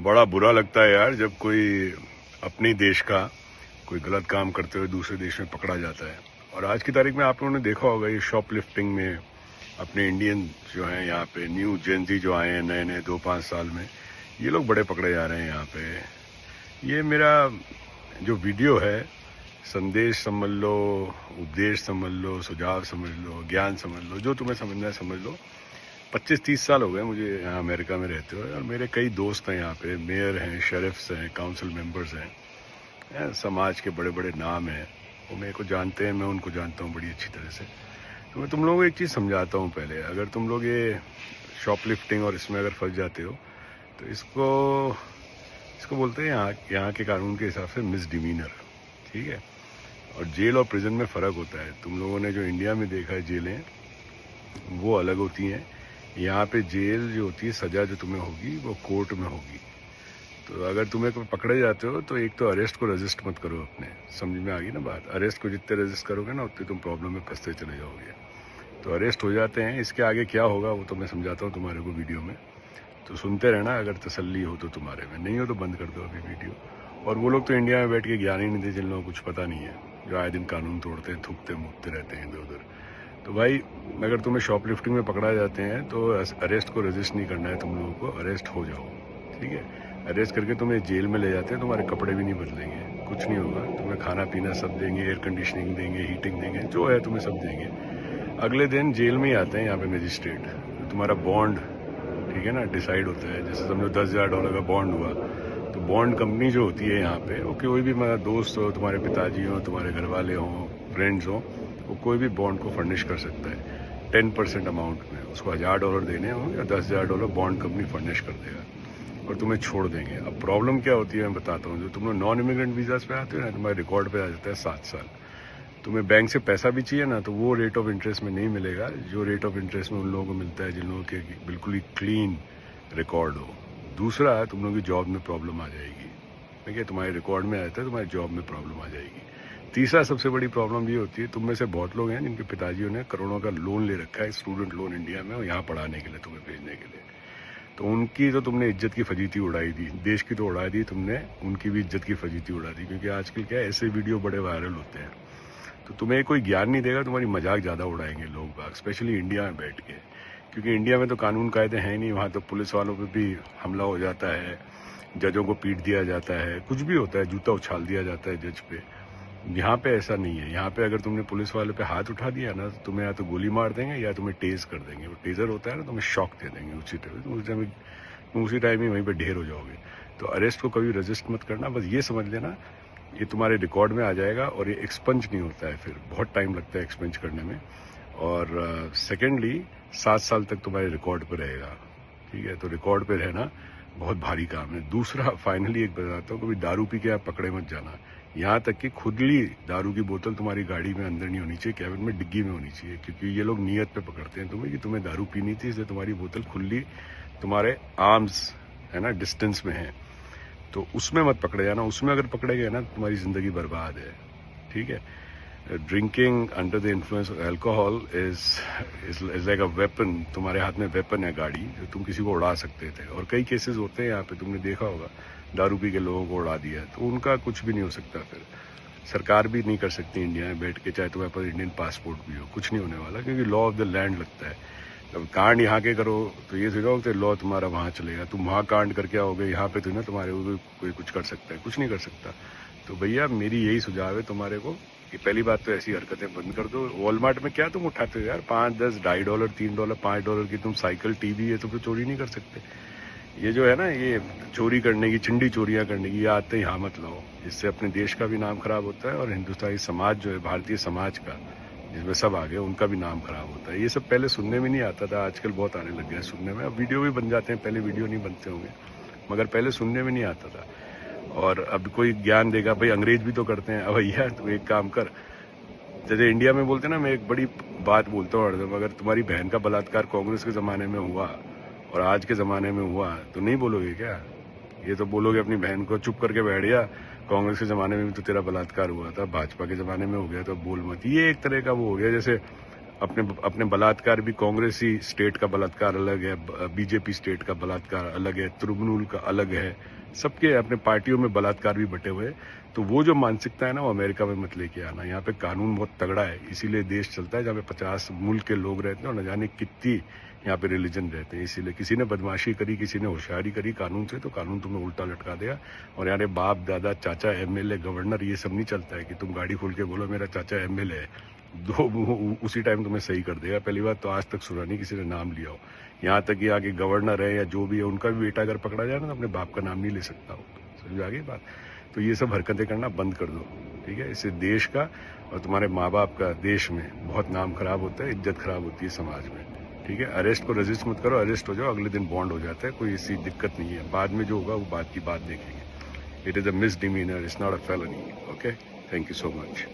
बड़ा बुरा लगता है यार जब कोई अपनी देश का कोई गलत काम करते हुए दूसरे देश में पकड़ा जाता है। और आज की तारीख में आप लोगों ने देखा होगा ये शॉपलिफ्टिंग में अपने इंडियन जो हैं यहाँ पे न्यू जेनजी जो आए हैं नए नए 2-5 साल में, ये लोग बड़े पकड़े जा रहे हैं यहाँ पे। ये मेरा जो वीडियो है, संदेश समझ लो, उपदेश समझ लो, सुझाव समझ लो, ज्ञान समझ लो, जो तुम्हें समझना है समझ लो। 25-30 साल हो गए मुझे यहाँ अमेरिका में रहते हुए, और मेरे कई दोस्त हैं यहाँ पे, मेयर हैं, शेरिफ्स हैं, काउंसिल मेंबर्स हैं, समाज के बड़े बड़े नाम हैं, वो मेरे को जानते हैं, मैं उनको जानता हूँ बड़ी अच्छी तरह से। तो मैं तुम लोगों को एक चीज़ समझाता हूँ पहले। अगर तुम लोग ये शॉपलिफ्टिंग और इसमें अगर फंस जाते हो तो इसको बोलते हैं यहाँ के कानून के हिसाब से मिसडिमीनर, ठीक है। और जेल और प्रिजन में फ़र्क होता है। तुम लोगों ने जो इंडिया में देखा है जेलें, वो अलग होती हैं। यहाँ पे जेल जो होती है, सज़ा जो तुम्हें होगी वो कोर्ट में होगी। तो अगर तुम्हें कोई पकड़े जाते हो तो एक तो अरेस्ट को रजिस्ट मत करो अपने, समझ में आ गई ना बात। अरेस्ट को जितने रजिस्ट करोगे ना उतने तुम प्रॉब्लम में फंसते चले जाओगे। तो अरेस्ट हो जाते हैं, इसके आगे क्या होगा वो तो मैं समझाता हूँ तुम्हारे को वीडियो में, तो सुनते रहना। अगर तसल्ली हो तो तुम्हारे में, नहीं हो तो बंद कर दो अभी वीडियो। और वो लोग तो इंडिया में बैठ के ज्ञान ही नहीं थे, जिन लोगों को कुछ पता नहीं है, जो आए दिन कानून तोड़ते हैं, थूकते मुकते रहते हैं इधर उधर। तो भाई, अगर तुम्हें शॉपलिफ्टिंग में पकड़ा जाते हैं तो अरेस्ट को रजिस्ट नहीं करना है तुम लोगों को, अरेस्ट हो जाओ, ठीक है। अरेस्ट करके तुम्हें जेल में ले जाते हैं, तुम्हारे कपड़े भी नहीं बदलेंगे, कुछ नहीं होगा, तुम्हें खाना पीना सब देंगे, एयर कंडीशनिंग देंगे, हीटिंग देंगे, जो है तुम्हें सब देंगे। अगले दिन जेल में ही आते हैं यहाँ पे मजिस्ट्रेट, तुम्हारा बॉन्ड, ठीक है ना, डिसाइड होता है। जैसे समझो $10,000 का बॉन्ड हुआ, तो बॉन्ड कंपनी जो होती है यहाँ पे, वो कोई भी मेरा दोस्त हो, तुम्हारे पिताजी हो, तुम्हारे घर वाले हों, फ्रेंड्स हो, वो कोई भी बॉन्ड को फर्निश कर सकता है 10% अमाउंट में। उसको $1,000 देने हो या $10,000 बॉन्ड कंपनी फर्निश कर देगा और तुम्हें छोड़ देंगे। अब प्रॉब्लम क्या होती है मैं बताता हूँ। जो तुम लोग नॉन इमिग्रेंट वीज़ाज पे आते हो ना, तुम्हारे रिकॉर्ड पे आ जाता है 7 साल। तुम्हें बैंक से पैसा भी चाहिए ना, तो वो रेट ऑफ इंटरेस्ट में नहीं मिलेगा जो रेट ऑफ इंटरेस्ट में उन लोगों को मिलता है जिन लोगों के बिल्कुल ही क्लीन रिकॉर्ड हो। दूसरा, तुम लोगों की जॉब में प्रॉब्लम आ जाएगी, ठीक है। तुम्हारे रिकॉर्ड में आता है, तुम्हारी जॉब में प्रॉब्लम आ जाएगी। तीसरा सबसे बड़ी प्रॉब्लम ये होती है, तुम में से बहुत लोग हैं जिनके पिताजियों ने करोड़ों का लोन ले रखा है, स्टूडेंट लोन इंडिया में, और यहाँ पढ़ाने के लिए, तुम्हें भेजने के लिए। तो उनकी तो तुमने इज्जत की फजीती उड़ाई दी, देश की तो उड़ा दी तुमने, उनकी भी इज्जत की फजीती उड़ा दी। क्योंकि आजकल क्या है, ऐसे वीडियो बड़े वायरल होते हैं, तो तुम्हें कोई ज्ञान नहीं देगा, तुम्हारी मजाक ज़्यादा उड़ाएंगे लोग बाग, स्पेशली इंडिया में बैठ के। क्योंकि इंडिया में तो कानून कायदे हैं नहीं, वहाँ तो पुलिस वालों पे भी हमला हो जाता है, जजों को पीट दिया जाता है, कुछ भी होता है, जूता उछाल दिया जाता है जज पे। यहाँ पे ऐसा नहीं है। यहाँ पे अगर तुमने पुलिस वाले पे हाथ उठा दिया ना, तो तुम्हें या तो गोली मार देंगे या तुम्हें टेज कर देंगे। वो टेजर होता है ना, तुम्हें शॉक दे देंगे उसी टाइम, उसी टाइम ही वहीं पे ढेर हो जाओगे। तो अरेस्ट को कभी रजिस्ट मत करना, बस ये समझ लेना ये तुम्हारे रिकॉर्ड में आ जाएगा। और ये एक्सपंज नहीं होता है, फिर बहुत टाइम लगता है एक्सपंज करने में। और सेकेंडली 7 साल तक तुम्हारे रिकॉर्ड पे रहेगा, ठीक है। तो रिकॉर्ड पे रहना बहुत भारी काम है। दूसरा, फाइनली एक बताता हूँ, कभी दारू पी के आप पकड़े मत जाना। यहाँ तक कि खुदली दारू की बोतल तुम्हारी गाड़ी में अंदर नहीं होनी चाहिए, कैबिन में डिग्गी में होनी चाहिए। क्योंकि ये लोग नियत पे पकड़ते हैं तुम्हें कि तुम्हें दारू पीनी थी, इसलिए तुम्हारी बोतल खुली तुम्हारे आर्म्स है ना, डिस्टेंस में है, तो उसमें मत पकड़े जाना। उसमें अगर पकड़े गए ना, तुम्हारी जिंदगी बर्बाद है, ठीक है। Drinking under the influence of alcohol is like a weapon. तुम्हारे हाथ में वेपन है गाड़ी, जो तुम किसी को उड़ा सकते थे। और कई केसेस होते हैं यहाँ पे, तुमने देखा होगा, दारू पी के लोगों को उड़ा दिया है, तो उनका कुछ भी नहीं हो सकता। फिर सरकार भी नहीं कर सकती इंडिया में बैठ के, चाहे तुम्हारे पास इंडियन पासपोर्ट भी हो, कुछ नहीं होने वाला। क्योंकि लॉ ऑफ द लैंड लगता है। अब कांड यहाँ के करो तो ये सोचो कि लॉ तुम्हारा वहाँ चलेगा, तुम वहाँ कांड करके आओगे, यहाँ पे तो ना तुम्हारे कोई कुछ कर सकता है, कुछ नहीं कर सकता। तो भैया, मेरी यही सुझाव है तुम्हारे को कि पहली बात तो ऐसी हरकतें बंद कर दो। वॉलमार्ट में क्या तुम उठाते हो यार, $5, $10, $2.5, $3, $5 की तुम साइकिल, टीवी, ये तो फिर चोरी नहीं कर सकते। ये जो है ना, ये चोरी करने की, चिंडी चोरियां करने की, ये आते यहाँ मत लाओ। इससे अपने देश का भी नाम खराब होता है, और हिंदुस्तानी समाज जो है, भारतीय समाज का, जिसमें सब आ गए, उनका भी नाम खराब होता है। ये सब पहले सुनने में नहीं आता था, आजकल बहुत आने लग गया है सुनने में। अब वीडियो भी बन जाते हैं, पहले वीडियो नहीं बनते होंगे, मगर पहले सुनने में नहीं आता था। और अब कोई ज्ञान देगा, भाई अंग्रेज भी तो करते हैं। अब भैया तू एक काम कर, जैसे इंडिया में बोलते हैं ना, मैं एक बड़ी बात बोलता हूँ हरदम, अगर तुम्हारी बहन का बलात्कार कांग्रेस के ज़माने में हुआ और आज के ज़माने में हुआ, तो नहीं बोलोगे क्या? ये तो बोलोगे अपनी बहन को, चुप करके बैठ गया, कांग्रेस के ज़माने में भी तो तेरा बलात्कार हुआ था, भाजपा के ज़माने में हो गया, तो बोल मत। ये एक तरह का वो हो गया, जैसे अपने बलात्कार भी कांग्रेसी स्टेट का बलात्कार अलग है, बीजेपी स्टेट का बलात्कार अलग है, तृणमूल का अलग है, सबके अपने पार्टियों में बलात्कार भी बटे हुए। तो वो जो मानसिकता है ना, वो अमेरिका में मत लेके आना। यहाँ पे कानून बहुत तगड़ा है, इसीलिए देश चलता है जहाँ पे 50 मुल्क के लोग रहते हैं और न जाने कितनी यहाँ पे रिलीजन रहते हैं। इसीलिए किसी ने बदमाशी करी, किसी ने होशियारी करी कानून से, तो कानून तुम्हें उल्टा लटका देगा। और यहाँ बाप दादा चाचा एमएलए गवर्नर ये सब नहीं चलता है कि तुम गाड़ी खोल के बोलो मेरा चाचा एमएलए है, उसी टाइम तुम्हें सही कर देगा। पहली बात तो आज तक सुना नहीं किसी ने नाम लिया हो। यहाँ तक कि आगे गवर्नर है या जो भी है, उनका भी बेटा अगर पकड़ा जाए ना, तो अपने बाप का नाम नहीं ले सकता हो। समझ आ गई बात? तो ये सब हरकतें करना बंद कर दो, ठीक है? इससे देश का और तुम्हारे माँ बाप का देश में बहुत नाम खराब होता है, इज्जत खराब होती है समाज में, ठीक है? अरेस्ट को रेजिस्ट मत करो, अरेस्ट हो जाओ, अगले दिन बॉन्ड हो जाता है, कोई ऐसी दिक्कत नहीं है। बाद में जो होगा वो बाद की बात देखेंगे। It is a misdemeanor, it's not a felony. Okay, thank you so much.